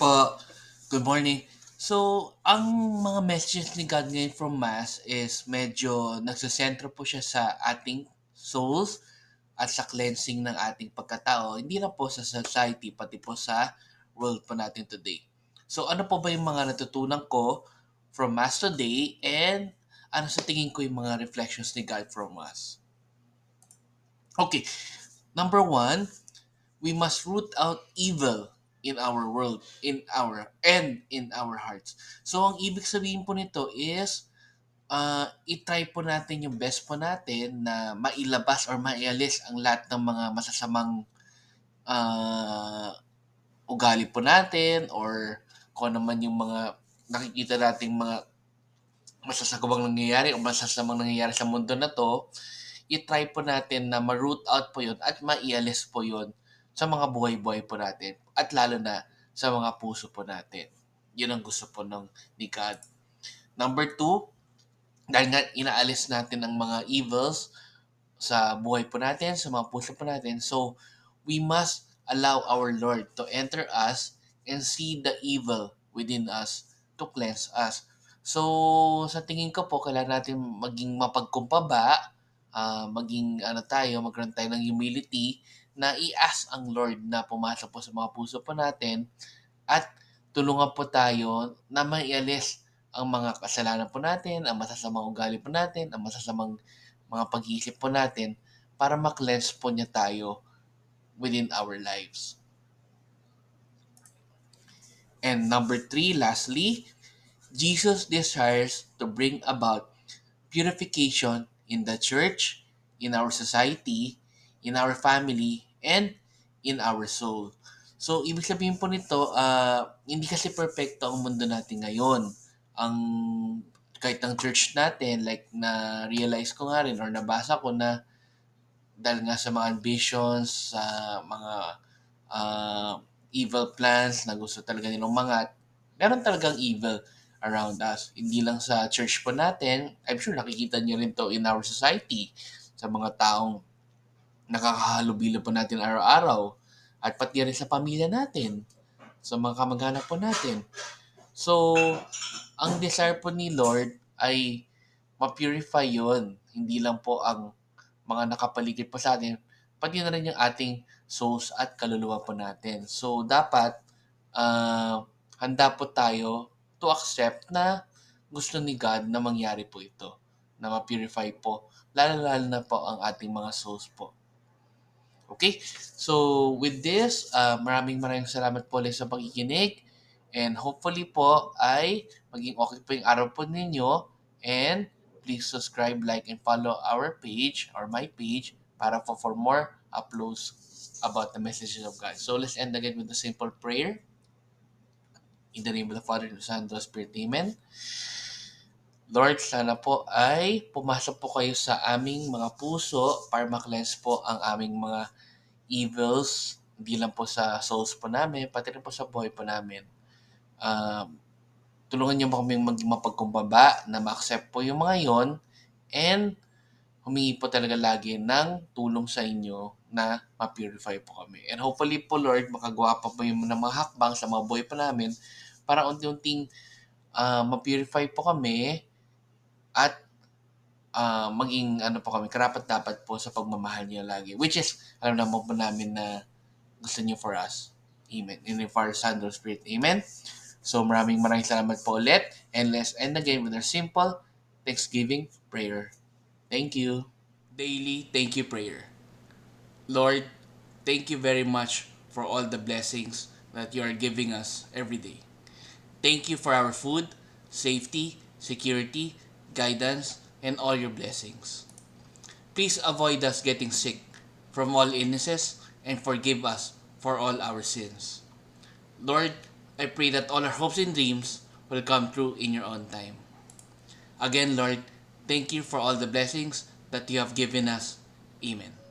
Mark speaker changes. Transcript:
Speaker 1: po. Good morning. So, ang mga messages ni God ngayon from Mass is medyo nagsasentro po siya sa ating souls at sa cleansing ng ating pagkatao. Hindi na po sa society, pati po sa world po natin today. So, ano po ba yung mga natutunan ko from Mass today and ano sa tingin ko yung mga reflections ni God from Mass? Okay, number one, we must root out evil in our world, in our hearts. So ang ibig sabihin po nito is i-try po natin yung best po natin na mailabas or maialis ang lahat ng mga masasamang uh, ugali po natin or kung ano man yung mga nakikita nating mga masasagawang nangyayari o masasamang nangyayari sa mundo na to, i-try po natin na ma-root out po yun at maialis po yun sa mga buhay-buhay po natin at lalo na sa mga puso po natin. Yun ang gusto po ng ni God. Number two, dahil nga inaalis natin ang mga evils sa buhay po natin, sa mga puso po natin, so we must allow our Lord to enter us and see the evil within us to cleanse us. So, sa tingin ko po, kailangan natin maging mapagkumbaba, maging ano tayo, magkaroon tayo ng humility na i-ask ang Lord na pumasok po sa mga puso po natin at tulungan po tayo na maialis ang mga kasalanan po natin, ang masasamang ugali po natin, ang masasamang mga pag-iisip po natin para ma-cleanse po niya tayo within our lives. And number three, lastly, Jesus desires to bring about purification in the church, in our society, in our family, and in our soul. So, ibig sabihin po nito, hindi kasi perfecto ang mundo natin ngayon. Ang kahit ang church natin, like na-realize ko nga rin or nabasa ko na dahil nga sa mga ambitions, sa mga uh, evil plans na gusto talaga nilang mangat, meron talagang evil around us. Hindi lang sa church po natin, I'm sure nakikita niyo rin to in our society, sa mga taong nakakahalubilo po natin araw-araw, at pati rin sa pamilya natin, sa mga kamag-anak po natin. So, ang desire po ni Lord ay ma-purify yon. Hindi lang po ang mga nakapaligid po sa atin, pati na rin yung ating souls at kaluluwa po natin. So, dapat handa po tayo to accept na gusto ni God na mangyari po ito, na ma-purify po, lalo-lalo na po ang ating mga souls po. Okay? So, with this, maraming maraming salamat po ulit sa pakikinig. And hopefully po ay maging okay po yung araw po ninyo. And please subscribe, like, and follow our page or my page para for more uploads about the messages of God. So, let's end again with a simple prayer. In the name of the Father, and the Son, and the Spirit. Amen. Lord, sana po ay pumasok po kayo sa aming mga puso para ma-cleanse po ang aming mga evils, hindi lang po sa souls po namin, pati rin po sa buhay po namin. Um, Tulungan niyo po kami maging mapagkumbaba na ma-accept po yung mga yon and humingi po talaga lagi ng tulong sa inyo na ma-purify po kami. And hopefully po Lord, makagawa pa po yung ng mga hakbang sa mga buhay po namin para unti-unting ma-purify po kami at maging ano po kami, karapat-dapat po sa pagmamahal niyo lagi. Which is, alam naman po namin na gusto niyo for us. Amen. In the Father, Son, and Spirit. Amen. So maraming maraming salamat po ulit. And let's end again with our simple Thanksgiving prayer. Thank you. Daily thank you prayer. Lord, thank you very much for all the blessings that you are giving us every day. Thank you for our food, safety, security, guidance, and all your blessings. Please avoid us getting sick from all illnesses and forgive us for all our sins. Lord, I pray that all our hopes and dreams will come true in your own time. Again, Lord, thank you for all the blessings that you have given us. Amen.